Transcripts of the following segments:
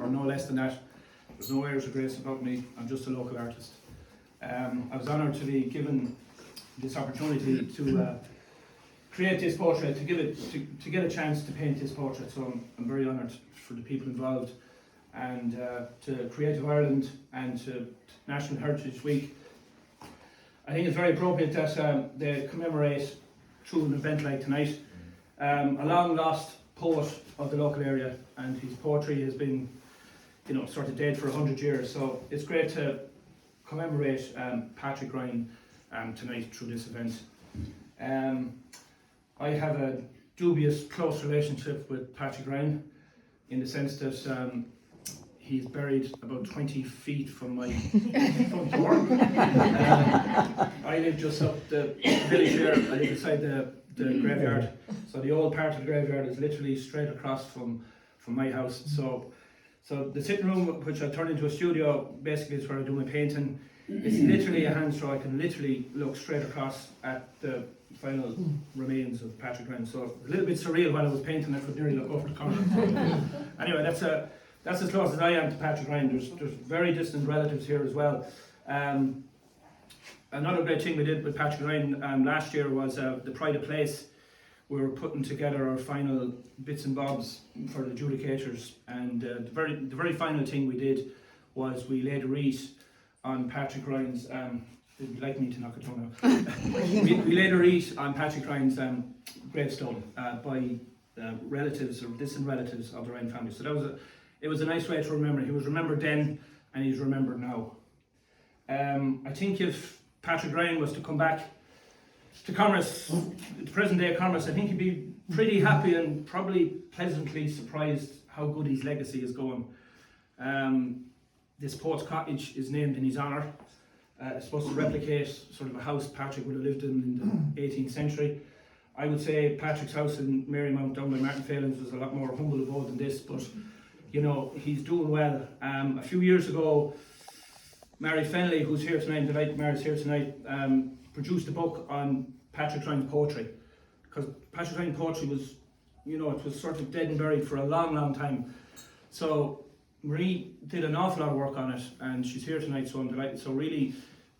or no less than that. There's no airs of grace about me, I'm just a local artist. I was honoured to be given this opportunity to create this portrait, to get a chance to paint this portrait, so I'm very honoured for the people involved, and to Creative Ireland and to National Heritage Week. I think it's very appropriate that they commemorate through an event like tonight a long lost poet of the local area, and his poetry has been, sort of dead for 100 years. So it's great to commemorate Patrick Ryan tonight through this event. I have a dubious close relationship with Patrick Ryan in the sense that he's buried about 20 feet from my front door. I live just up the village here. I live beside the graveyard. So the old part of the graveyard is literally straight across from my house. So the sitting room, which I turned into a studio, basically is where I do my painting. It's literally a hand's throw. I can literally look straight across at the final remains of Patrick Ryan. So a little bit surreal while I was painting. I could nearly look over the corner. Anyway, that's as close as I am to Patrick Ryan. There's very distant relatives here as well. Another great thing we did with Patrick Ryan last year was the Pride of Place. We were putting together our final bits and bobs for the adjudicators, and the very final thing we did was we laid a wreath on Patrick Ryan's. They'd like me to knock it down now. we laid a wreath on Patrick Ryan's gravestone by relatives or distant relatives of the Ryan family. So it was a nice way to remember. He was remembered then, and he's remembered now. I think if Patrick Ryan was to come back to Commerce, to present day Commerce, I think he'd be pretty happy and probably pleasantly surprised how good his legacy is going. This Poet's Cottage is named in his honour. It's supposed to replicate sort of a house Patrick would have lived in the 18th century. I would say Patrick's house in Marymount down by Martin Phelan's was a lot more humble abode than this, but he's doing well. A few years ago, Mary Fenley, who's here tonight, Mary's here tonight, produced a book on Patrick Ryan's poetry, because Patrick Ryan's poetry was, it was sort of dead and buried for a long, long time. So Marie did an awful lot of work on it, and she's here tonight, so I'm delighted. So really,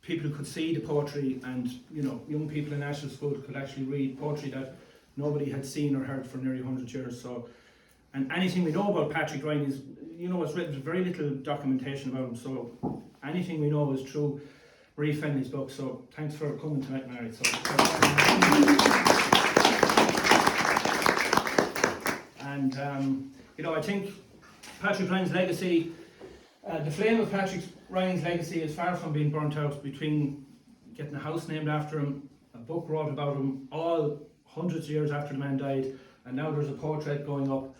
people could see the poetry, and young people in national school could actually read poetry that nobody had seen or heard for nearly 100 years. So, and anything we know about Patrick Ryan is, it's written very little documentation about him. So anything we know is through Marie Fenley's book. So thanks for coming tonight, Mary. And I think Patrick Ryan's legacy, the flame of Patrick Ryan's legacy is far from being burnt out, between getting a house named after him, a book wrote about him, all hundreds of years after the man died, and now there's a portrait going up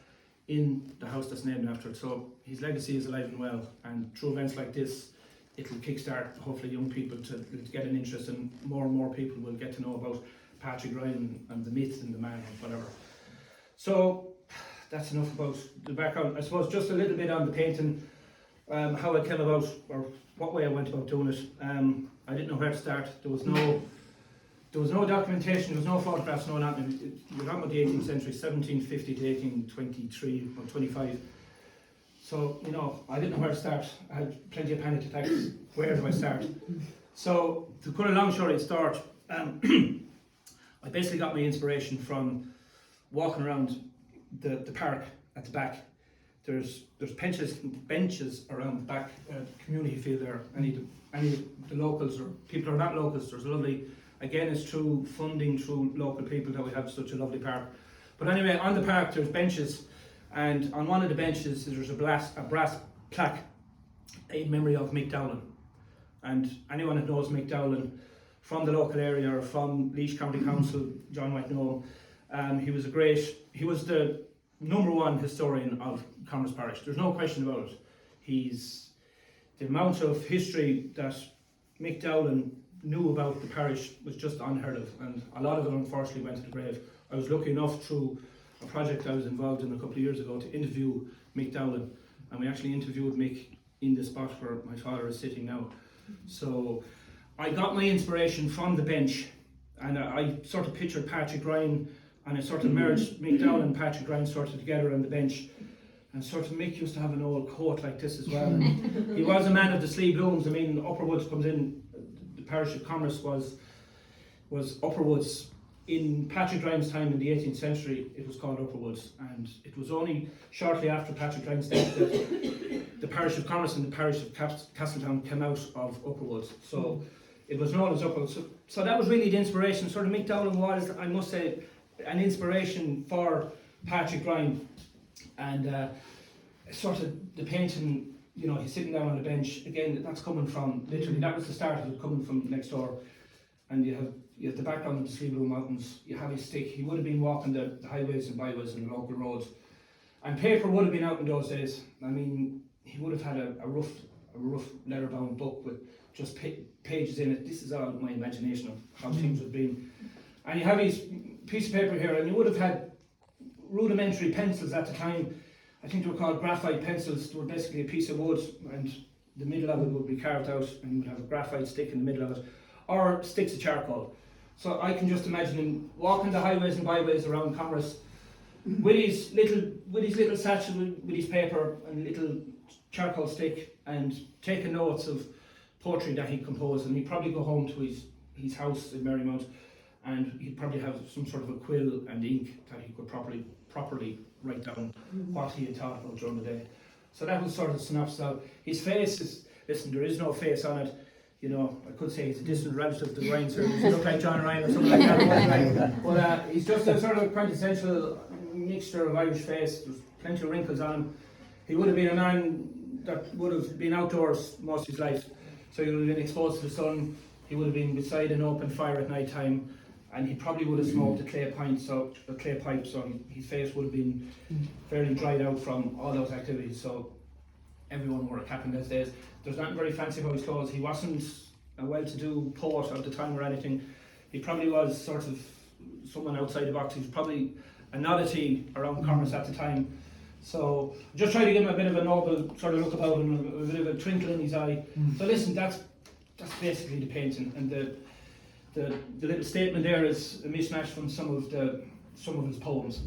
in the house that's named after it. So his legacy is alive and well, and through events like this, it'll kickstart hopefully young people to get an interest, and more people will get to know about Patrick Ryan and the myth and the man and whatever. So that's enough about the background. I suppose just a little bit on the painting, how I came about, or what way I went about doing it. I didn't know where to start. There was no documentation, there was no photographs, no nothing. You're talking about the 18th century, 1750 to 1823 or 25. So, I didn't know where to start. I had plenty of panic attacks. Where do I start? So, to cut a long story short, I basically got my inspiration from walking around the park at the back. There's benches around the back community field there. Any of the locals or people who are not locals, there's a lovely, again it's through funding, through local people that we have such a lovely park. But anyway, on the park there's benches, and on one of the benches there's a brass plaque in memory of Mick Dowling. And anyone that knows Mick Dowling from the local area or from Laois County Council, John might know him. He was the #1 historian of Commerce Parish. There's no question about it. The amount of history that Mick Dowling knew about the parish was just unheard of, and a lot of it unfortunately went to the grave. I was lucky enough through a project I was involved in a couple of years ago to interview Mick Dowling, and we actually interviewed Mick in the spot where my father is sitting now. So I got my inspiration from the bench, and I sort of pictured Patrick Ryan, and I sort of merged Mick Dowling and Patrick Ryan sort of together on the bench. And sort of Mick used to have an old coat like this as well. And he was a man of the sleeve looms. I mean, Upperwoods comes in, the parish of Commerce was Upperwoods. In Patrick Ryan's time in the 18th century, it was called Upperwoods, and it was only shortly after Patrick Ryan's death that the parish of Commerce and the parish of Castletown came out of Upperwoods. So it was known as Upperwoods. So that was really the inspiration. Sort of Mick Dowling was, I must say, an inspiration for Patrick Ryan, and sort of the painting. You know, he's sitting down on the bench again. That's coming from literally. That was the start of it, coming from next door, and you have the background of the Three Blue Mountains. You have his stick. He would have been walking the highways and byways and the local roads, and paper would have been out in those days. I mean, he would have had a rough leather-bound book with just pages in it. This is all my imagination of how things would have been. And you have his piece of paper here, and you would have had rudimentary pencils at the time. I think they were called graphite pencils. They were basically a piece of wood, and the middle of it would be carved out, and you would have a graphite stick in the middle of it, or sticks of charcoal. So I can just imagine him walking the highways and byways around Commerce with his little satchel with his paper and little charcoal stick, and taking notes of poetry that he composed. And he'd probably go home to his house in Marymount, and he'd probably have some sort of a quill and ink that he could properly write down what he had thought about during the day. So that was sort of the synopsis of his face. Listen, there is no face on it. You know, I could say he's a distant relative of the Ryans, or he look like John Ryan or something like that. But he's just a sort of quintessential mixture of Irish face. There's plenty of wrinkles on him. He would have been a man that would have been outdoors most of his life. So he would have been exposed to the sun. He would have been beside an open fire at night time, and he probably would have smoked a clay pipe, so his face would have been fairly dried out from all those activities. So everyone wore a cap in those days. There's nothing very fancy about his clothes. He wasn't a well-to-do poet of the time or anything. He probably was sort of someone outside the box. He was probably a oddity around Commerce at the time. So just try to give him a bit of a noble sort of look about him, a bit of a twinkle in his eye. So listen, that's basically the painting, and the little statement there is a mismatch from some of his poems.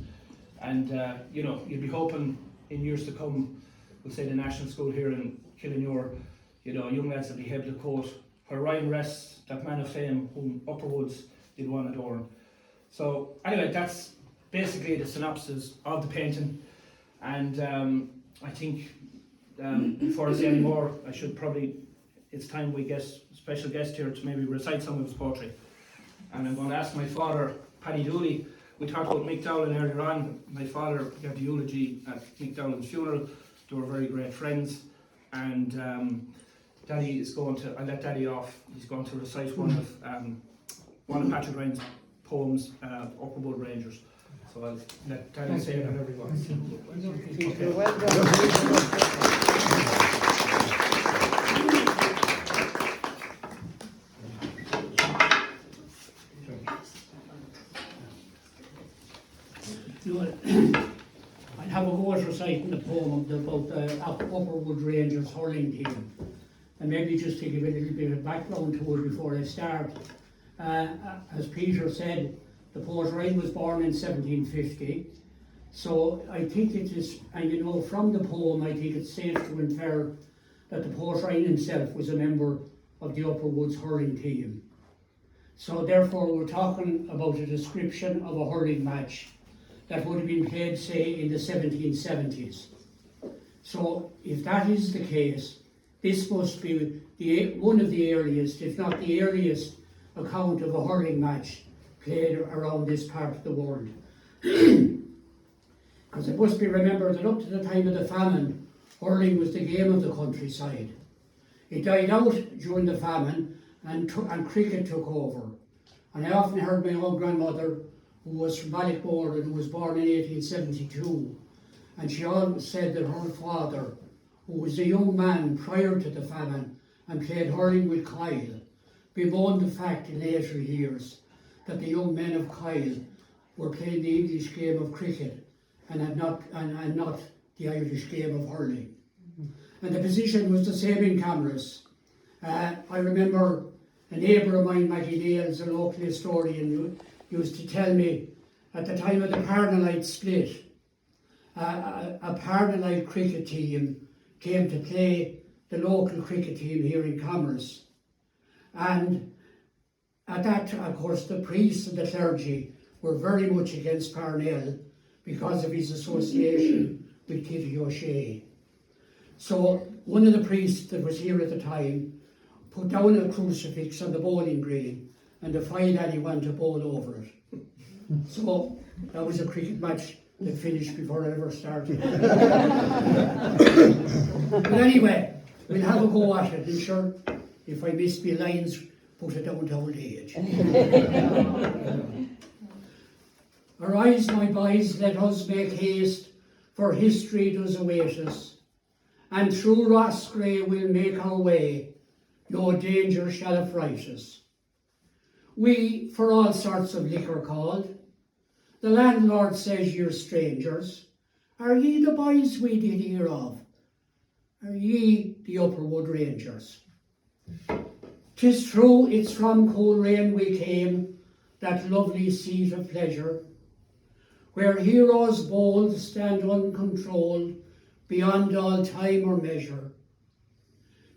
And you know, you'd be hoping in years to come, we'll say the National School here in Killinure, you know, young lads will be able to quote, "Where Ryan rests, that man of fame, whom Upperwoods did one adorn." So anyway, that's basically the synopsis of the painting. And I think before I say any more, it's time we get a special guest here to maybe recite some of his poetry. And I'm going to ask my father, Paddy Dooley. We talked about Mick Dowling earlier on. My father gave the eulogy at Mick Dowling's funeral. They were very great friends. And Daddy is going to, I let Daddy off, he's going to recite one of Patrick Ryan's poems, Upperwood Rangers. So I'll let Daddy say whatever he wants. You're well done. I'd have a go at reciting the poem about the Upperwood Rangers hurling team, and maybe just to give a little bit of background to it before I start. As Peter said, the poet Ryan was born in 1750, so I think it is, and you know, from the poem I think it's safe to infer that the poet Ryan himself was a member of the Upperwoods hurling team. So therefore we're talking about a description of a hurling match that would have been played, say, in the 1770s. So if that is the case, this must be one of the earliest, if not the earliest, account of a hurling match played around this part of the world. Because it must be remembered that up to the time of the famine, hurling was the game of the countryside. It died out during the famine, and cricket took over. And I often heard my own grandmother, who was from Ballycboard and who was born in 1872, and she always said that her father, who was a young man prior to the famine and played hurling with Kyle, bemoaned the fact in later years that the young men of Kyle were playing the English game of cricket and not the Irish game of hurling. And the position was the same in Camrose. I remember a neighbour of mine, Maggie Nails, a local historian, used to tell me at the time of the Carnelite split, a Parnellite cricket team came to play the local cricket team here in Commerce. And at that, of course, the priests and the clergy were very much against Parnell because of his association with Kitty O'Shea. So one of the priests that was here at the time put down a crucifix on the bowling green and defied anyone to bowl over it. So that was a cricket match that finished before I ever started. But anyway, we'll have a go at it, and sure, if I miss my lines, put it down to old age. Arise, my boys, let us make haste, for history does await us. And through Roscrea we'll make our way, no danger shall affright us. We for all sorts of liquor called. The landlord says you're strangers. Are ye the boys we did hear of? Are ye the Upperwood Rangers? 'Tis true it's from Coleraine we came, that lovely seat of pleasure, where heroes bold stand uncontrolled, beyond all time or measure.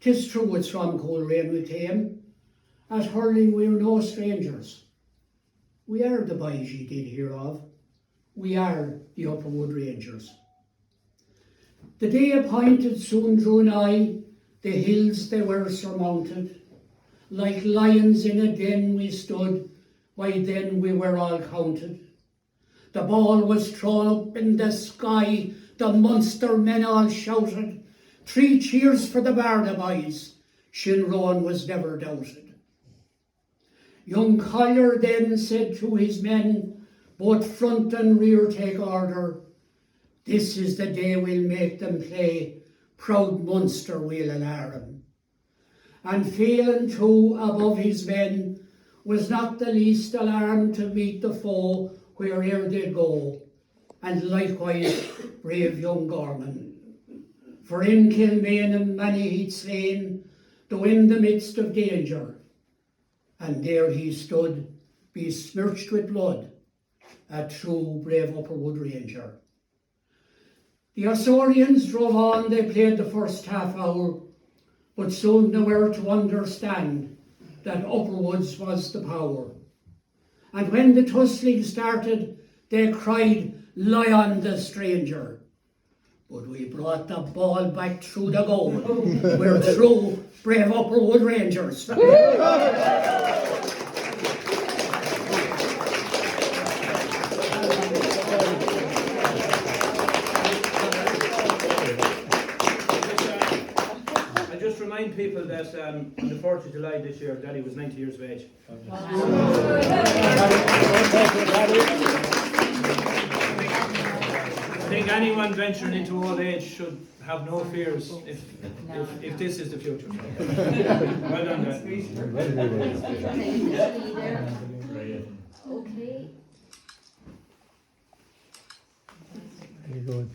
'Tis true it's from Coleraine we came, at hurling we're no strangers. We are the boys ye did hear of, we are the Upperwood Rangers. The day appointed soon drew nigh, the hills they were surmounted. Like lions in a den we stood, why then we were all counted. The ball was thrown up in the sky, the Munster men all shouted. 3 cheers for the Barda boys, Shinroan was never doubted. Young Collier then said to his men, both front and rear take order. This is the day we'll make them play, proud Munster we'll alarm. And Phelan too, above his men, was not the least alarmed to meet the foe where'er they go, and likewise brave young Gorman. For in Kilmainham many he'd slain, though in the midst of danger, and there he stood, besmirched with blood, a true brave Upperwood Ranger. The Osorians drove on, they played the first half hour, but soon they were to understand that Upperwoods was the power. And when the tussling started, they cried, "Lie on the stranger." But we brought the ball back through the goal. We're true brave Upperwood Rangers. Remind people that on the 4th of July this year, Daddy was 90 years of age. I think anyone venturing into old age should have no fears if this is the future. Well done, Dad. Okay. Very good.